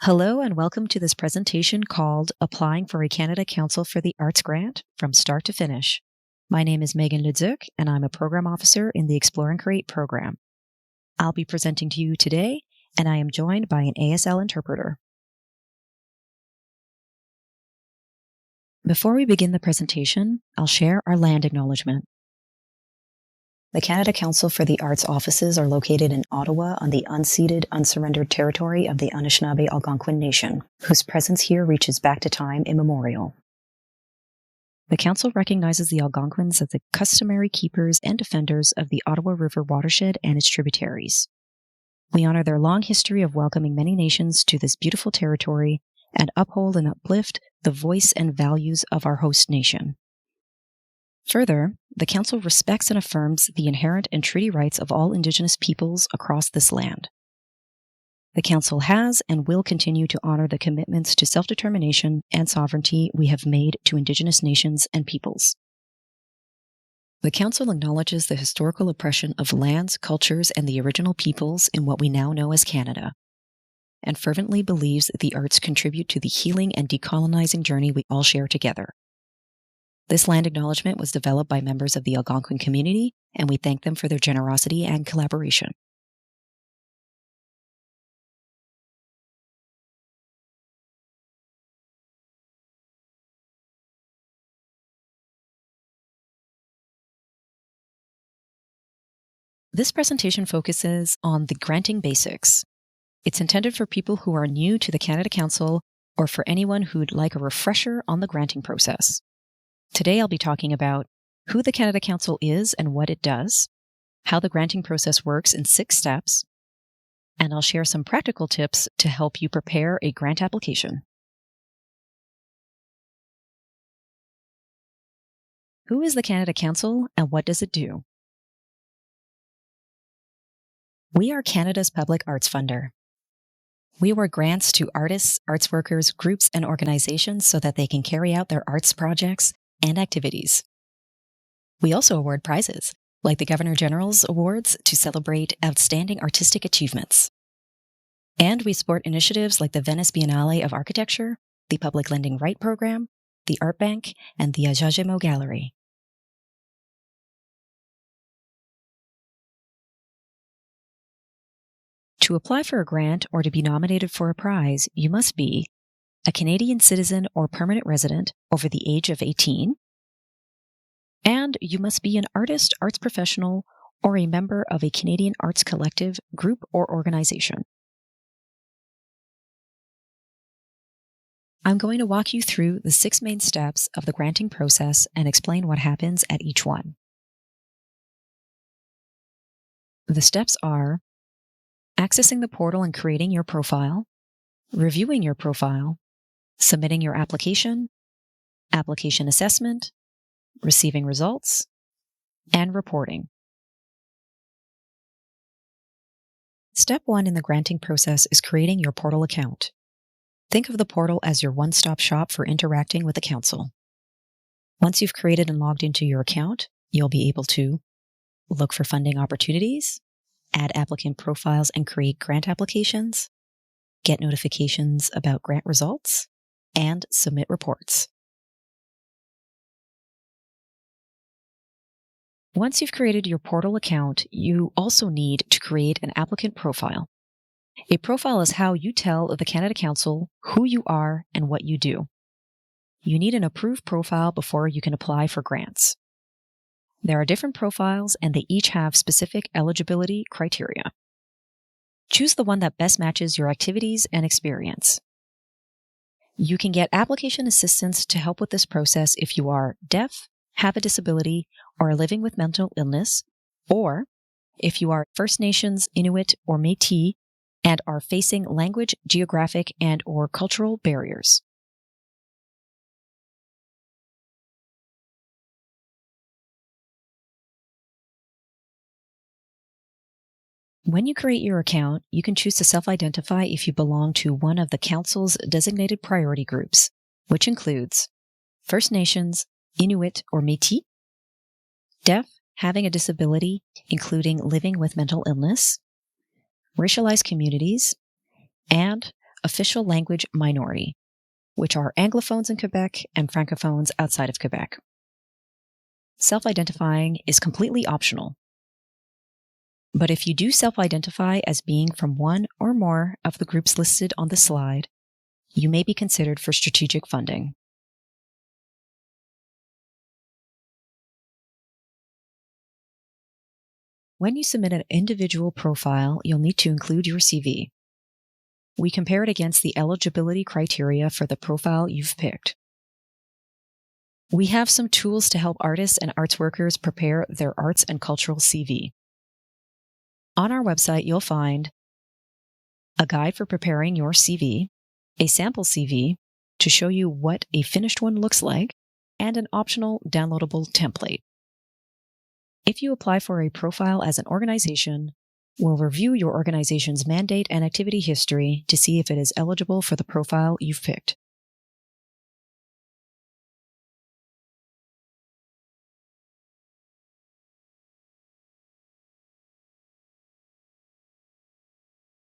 Hello and welcome to this presentation called Applying for a Canada Council for the Arts Grant from Start to Finish. My name is Megan Leduc and I'm a Program Officer in the Explore and Create program. I'll be presenting to you today and I am joined by an ASL interpreter. Before we begin the presentation, I'll share our land acknowledgement. The Canada Council for the Arts offices are located in Ottawa on the unceded, unsurrendered territory of the Anishinaabe Algonquin Nation, whose presence here reaches back to time immemorial. The Council recognizes the Algonquins as the customary keepers and defenders of the Ottawa River watershed and its tributaries. We honor their long history of welcoming many nations to this beautiful territory and uphold and uplift the voice and values of our host nation. Further, the Council respects and affirms the inherent and treaty rights of all Indigenous peoples across this land. The Council has and will continue to honor the commitments to self-determination and sovereignty we have made to Indigenous nations and peoples. The Council acknowledges the historical oppression of lands, cultures, and the original peoples in what we now know as Canada, and fervently believes that the arts contribute to the healing and decolonizing journey we all share together. This land acknowledgement was developed by members of the Algonquin community, and we thank them for their generosity and collaboration. This presentation focuses on the granting basics. It's intended for people who are new to the Canada Council or for anyone who'd like a refresher on the granting process. Today I'll be talking about who the Canada Council is and what it does, how the granting process works in 6 steps, and I'll share some practical tips to help you prepare a grant application. Who is the Canada Council and what does it do? We are Canada's public arts funder. We award grants to artists, arts workers, groups, and organizations so that they can carry out their arts projects and activities. We also award prizes, like the Governor General's Awards, to celebrate outstanding artistic achievements. And we support initiatives like the Venice Biennale of Architecture, the Public Lending Right Program, the Art Bank, and the Ajajimo Gallery. To apply for a grant or to be nominated for a prize, you must be a Canadian citizen or permanent resident over the age of 18, and you must be an artist, arts professional, or a member of a Canadian arts collective, group, or organization. I'm going to walk you through the 6 main steps of the granting process and explain what happens at each one. The steps are accessing the portal and creating your profile, reviewing your profile, submitting your application, application assessment, receiving results, and reporting. Step 1 in the granting process is creating your portal account. Think of the portal as your one-stop shop for interacting with the Council. Once you've created and logged into your account, you'll be able to look for funding opportunities, add applicant profiles and create grant applications, get notifications about grant results, and submit reports. Once you've created your portal account, you also need to create an applicant profile. A profile is how you tell the Canada Council who you are and what you do. You need an approved profile before you can apply for grants. There are different profiles and they each have specific eligibility criteria. Choose the one that best matches your activities and experience. You can get application assistance to help with this process if you are deaf, have a disability, or are living with mental illness, or if you are First Nations, Inuit, or Métis and are facing language, geographic, and/or cultural barriers. When you create your account, you can choose to self-identify if you belong to one of the Council's designated priority groups, which includes First Nations, Inuit or Métis, deaf, having a disability, including living with mental illness, racialized communities, and official language minority, which are Anglophones in Quebec and Francophones outside of Quebec. Self-identifying is completely optional. But if you do self-identify as being from one or more of the groups listed on the slide, you may be considered for strategic funding. When you submit an individual profile, you'll need to include your CV. We compare it against the eligibility criteria for the profile you've picked. We have some tools to help artists and arts workers prepare their arts and cultural CV. On our website, you'll find a guide for preparing your CV, a sample CV to show you what a finished one looks like, and an optional downloadable template. If you apply for a profile as an organization, we'll review your organization's mandate and activity history to see if it is eligible for the profile you've picked.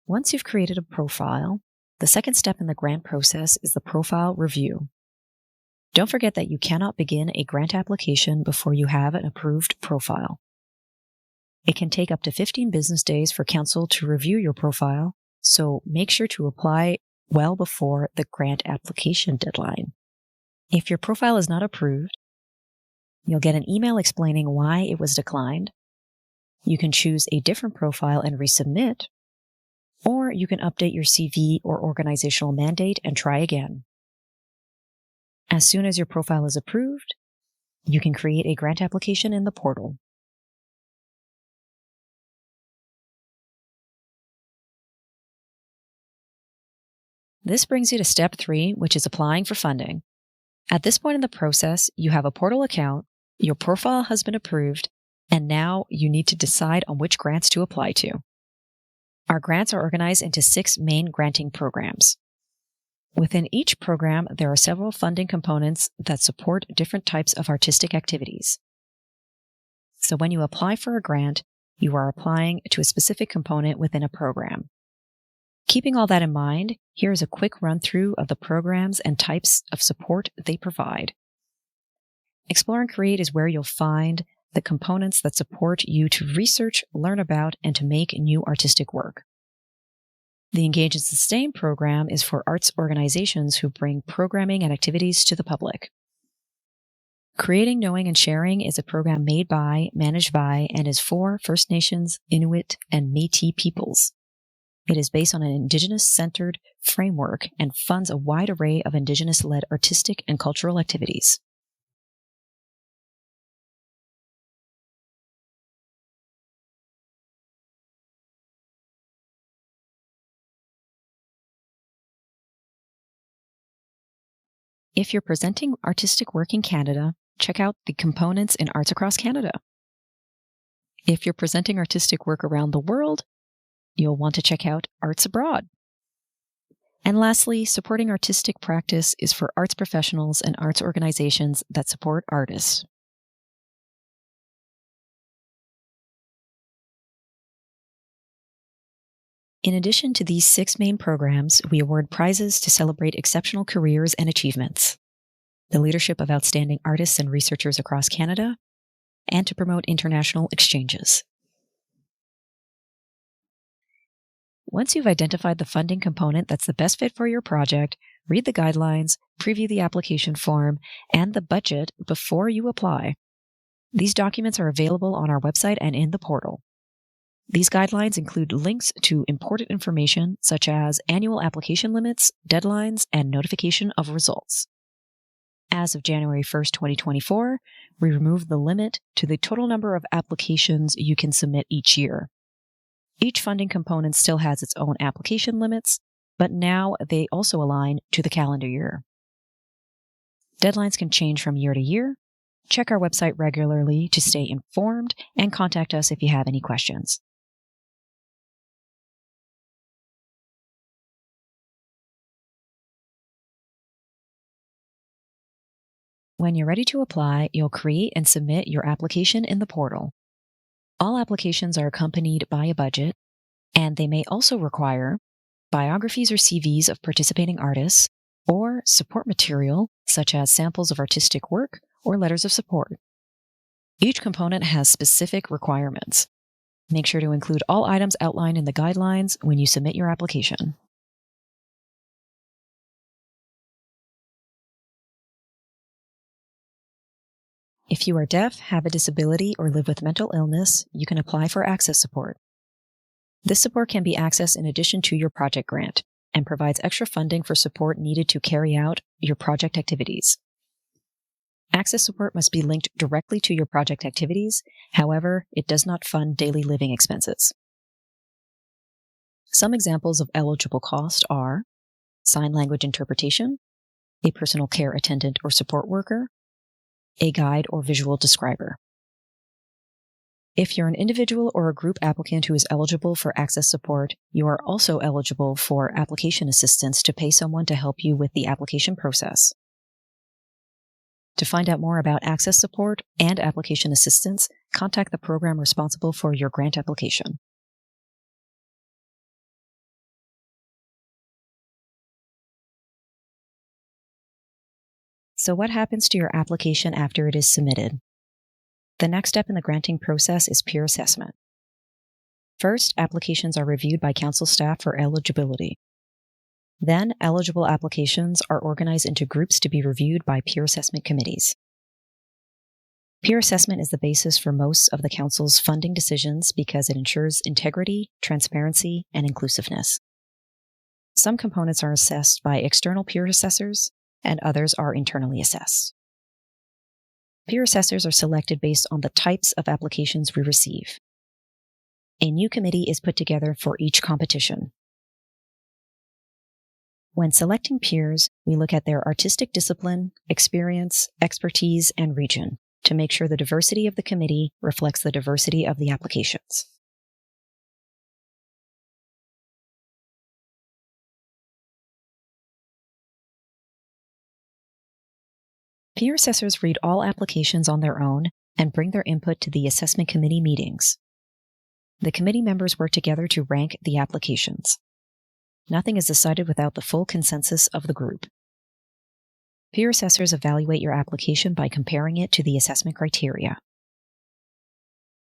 Once you've created a profile, the second step in the grant process is the profile review. Don't forget that you cannot begin a grant application before you have an approved profile. It can take up to 15 business days for council to review your profile, so make sure to apply well before the grant application deadline. If your profile is not approved, you'll get an email explaining why it was declined. You can choose a different profile and resubmit, or you can update your CV or organizational mandate and try again. As soon as your profile is approved, you can create a grant application in the portal. This brings you to step 3, which is applying for funding. At this point in the process, you have a portal account, your profile has been approved, and now you need to decide on which grants to apply to. Our grants are organized into 6 main granting programs. Within each program, there are several funding components that support different types of artistic activities. So when you apply for a grant, you are applying to a specific component within a program. Keeping all that in mind, here is a quick run-through of the programs and types of support they provide. Explore and Create is where you'll find the components that support you to research, learn about, and to make new artistic work. The Engage and Sustain program is for arts organizations who bring programming and activities to the public. Creating, Knowing, and Sharing is a program made by, managed by, and is for First Nations, Inuit, and Métis peoples. It is based on an Indigenous-centered framework and funds a wide array of Indigenous-led artistic and cultural activities. If you're presenting artistic work in Canada, check out the components in Arts Across Canada. If you're presenting artistic work around the world, you'll want to check out Arts Abroad. And lastly, supporting artistic practice is for arts professionals and arts organizations that support artists. In addition to these 6 main programs, we award prizes to celebrate exceptional careers and achievements, the leadership of outstanding artists and researchers across Canada, and to promote international exchanges. Once you've identified the funding component that's the best fit for your project, read the guidelines, preview the application form, and the budget before you apply. These documents are available on our website and in the portal. These guidelines include links to important information such as annual application limits, deadlines, and notification of results. As of January 1st, 2024, we removed the limit to the total number of applications you can submit each year. Each funding component still has its own application limits, but now they also align to the calendar year. Deadlines can change from year to year. Check our website regularly to stay informed and contact us if you have any questions. When you're ready to apply, you'll create and submit your application in the portal. All applications are accompanied by a budget, and they may also require biographies or CVs of participating artists, or support material such as samples of artistic work or letters of support. Each component has specific requirements. Make sure to include all items outlined in the guidelines when you submit your application. If you are deaf, have a disability, or live with mental illness, you can apply for access support. This support can be accessed in addition to your project grant and provides extra funding for support needed to carry out your project activities. Access support must be linked directly to your project activities. However, it does not fund daily living expenses. Some examples of eligible costs are sign language interpretation, a personal care attendant or support worker, a guide or visual describer. If you're an individual or a group applicant who is eligible for access support, you are also eligible for application assistance to pay someone to help you with the application process. To find out more about access support and application assistance, contact the program responsible for your grant application. So what happens to your application after it is submitted? The next step in the granting process is peer assessment. First, applications are reviewed by council staff for eligibility. Then, eligible applications are organized into groups to be reviewed by peer assessment committees. Peer assessment is the basis for most of the council's funding decisions because it ensures integrity, transparency, and inclusiveness. Some components are assessed by external peer assessors, and others are internally assessed. Peer assessors are selected based on the types of applications we receive. A new committee is put together for each competition. When selecting peers, we look at their artistic discipline, experience, expertise, and region to make sure the diversity of the committee reflects the diversity of the applications. Peer assessors read all applications on their own and bring their input to the assessment committee meetings. The committee members work together to rank the applications. Nothing is decided without the full consensus of the group. Peer assessors evaluate your application by comparing it to the assessment criteria.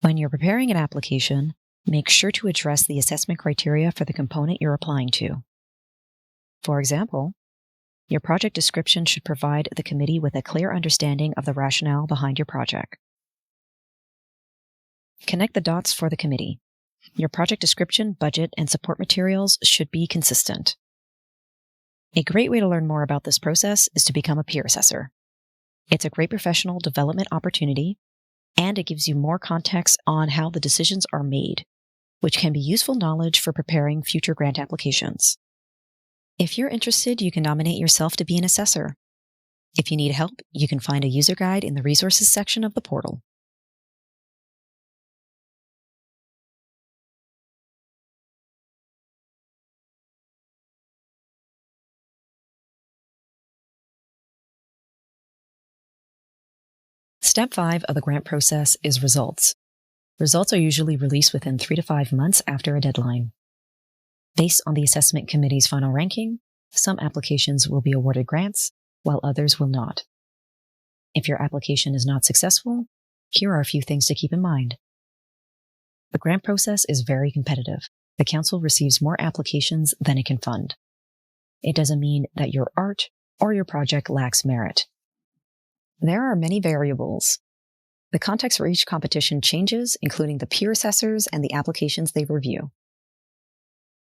When you're preparing an application, make sure to address the assessment criteria for the component you're applying to. For example, your project description should provide the committee with a clear understanding of the rationale behind your project. Connect the dots for the committee. Your project description, budget, and support materials should be consistent. A great way to learn more about this process is to become a peer assessor. It's a great professional development opportunity, and it gives you more context on how the decisions are made, which can be useful knowledge for preparing future grant applications. If you're interested, you can nominate yourself to be an assessor. If you need help, you can find a user guide in the resources section of the portal. Step 5 of the grant process is results. Results are usually released within 3 to 5 months after a deadline. Based on the assessment committee's final ranking, some applications will be awarded grants, while others will not. If your application is not successful, here are a few things to keep in mind. The grant process is very competitive. The council receives more applications than it can fund. It doesn't mean that your art or your project lacks merit. There are many variables. The context for each competition changes, including the peer assessors and the applications they review.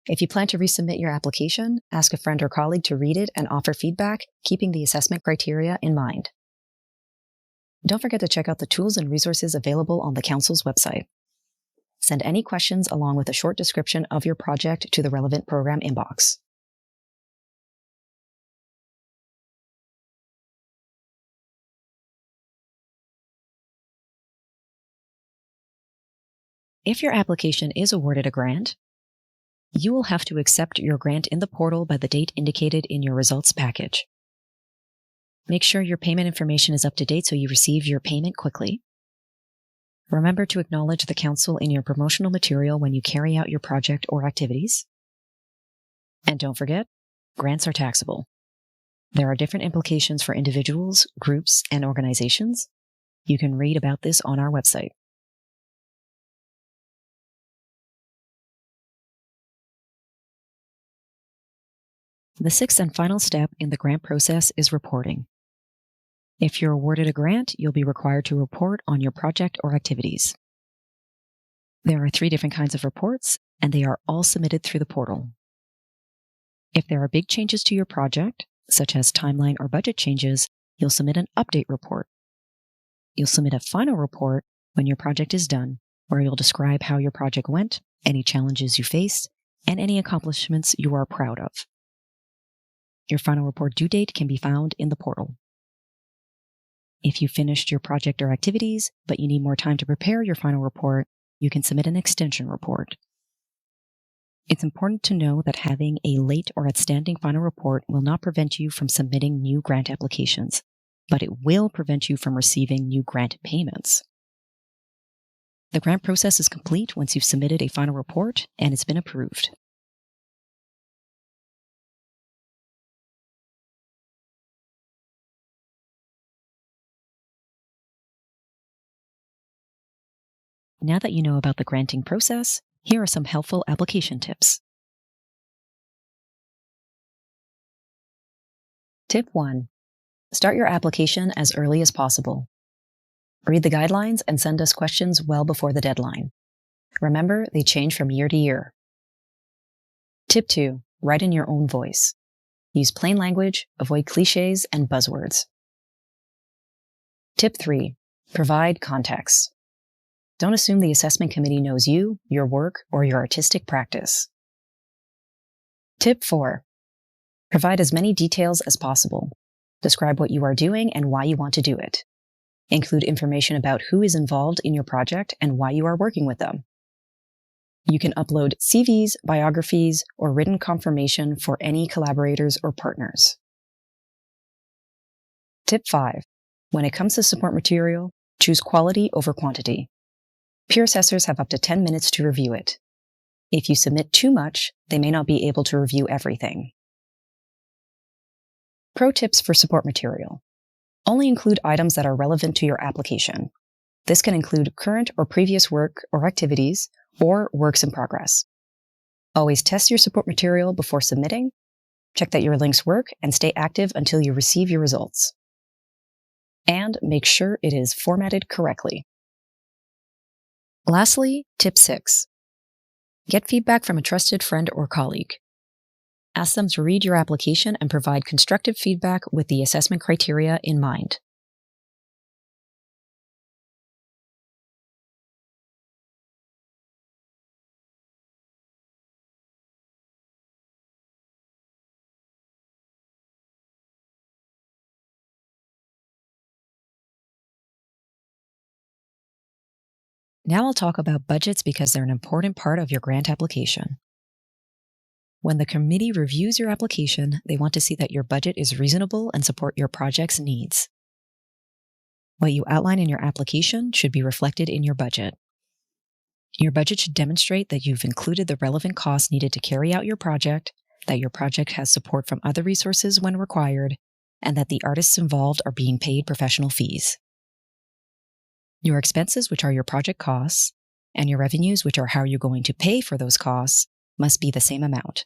If you plan to resubmit your application, ask a friend or colleague to read it and offer feedback, keeping the assessment criteria in mind. Don't forget to check out the tools and resources available on the Council's website. Send any questions along with a short description of your project to the relevant program inbox. If your application is awarded a grant, you will have to accept your grant in the portal by the date indicated in your results package. Make sure your payment information is up to date so you receive your payment quickly. Remember to acknowledge the council in your promotional material when you carry out your project or activities. And don't forget, grants are taxable. There are different implications for individuals, groups, and organizations. You can read about this on our website. The sixth and final step in the grant process is reporting. If you're awarded a grant, you'll be required to report on your project or activities. There are 3 different kinds of reports, and they are all submitted through the portal. If there are big changes to your project, such as timeline or budget changes, you'll submit an update report. You'll submit a final report when your project is done, where you'll describe how your project went, any challenges you faced, and any accomplishments you are proud of. Your final report due date can be found in the portal. If you finished your project or activities, but you need more time to prepare your final report, you can submit an extension report. It's important to know that having a late or outstanding final report will not prevent you from submitting new grant applications, but it will prevent you from receiving new grant payments. The grant process is complete once you've submitted a final report and it's been approved. Now that you know about the granting process, here are some helpful application tips. Tip 1. Start your application as early as possible. Read the guidelines and send us questions well before the deadline. Remember, they change from year to year. Tip 2. Write in your own voice. Use plain language, avoid cliches and buzzwords. Tip 3. Provide context. Don't assume the assessment committee knows you, your work, or your artistic practice. Tip 4. Provide as many details as possible. Describe what you are doing and why you want to do it. Include information about who is involved in your project and why you are working with them. You can upload CVs, biographies, or written confirmation for any collaborators or partners. Tip 5. When it comes to support material, choose quality over quantity. Peer assessors have up to 10 minutes to review it. If you submit too much, they may not be able to review everything. Pro tips for support material. Only include items that are relevant to your application. This can include current or previous work or activities, or works in progress. Always test your support material before submitting. Check that your links work and stay active until you receive your results. And make sure it is formatted correctly. Lastly, tip 6. Get feedback from a trusted friend or colleague. Ask them to read your application and provide constructive feedback with the assessment criteria in mind. Now I'll talk about budgets because they're an important part of your grant application. When the committee reviews your application, they want to see that your budget is reasonable and support your project's needs. What you outline in your application should be reflected in your budget. Your budget should demonstrate that you've included the relevant costs needed to carry out your project, that your project has support from other resources when required, and that the artists involved are being paid professional fees. Your expenses, which are your project costs, and your revenues, which are how you're going to pay for those costs, must be the same amount.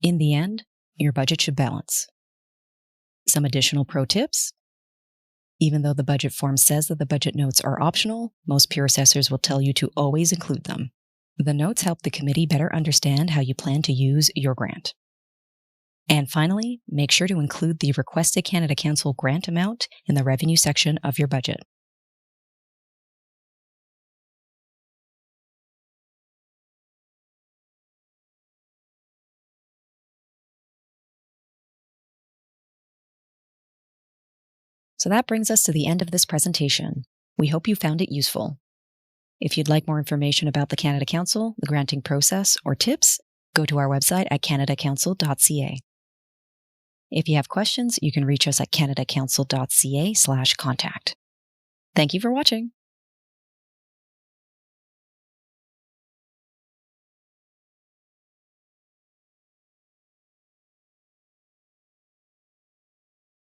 In the end, your budget should balance. Some additional pro tips. Even though the budget form says that the budget notes are optional, most peer assessors will tell you to always include them. The notes help the committee better understand how you plan to use your grant. And finally, make sure to include the requested Canada Council grant amount in the revenue section of your budget. So that brings us to the end of this presentation. We hope you found it useful. If you'd like more information about the Canada Council, the granting process, or tips, go to our website at canadacouncil.ca. If you have questions, you can reach us at canadacouncil.ca/contact. Thank you for watching.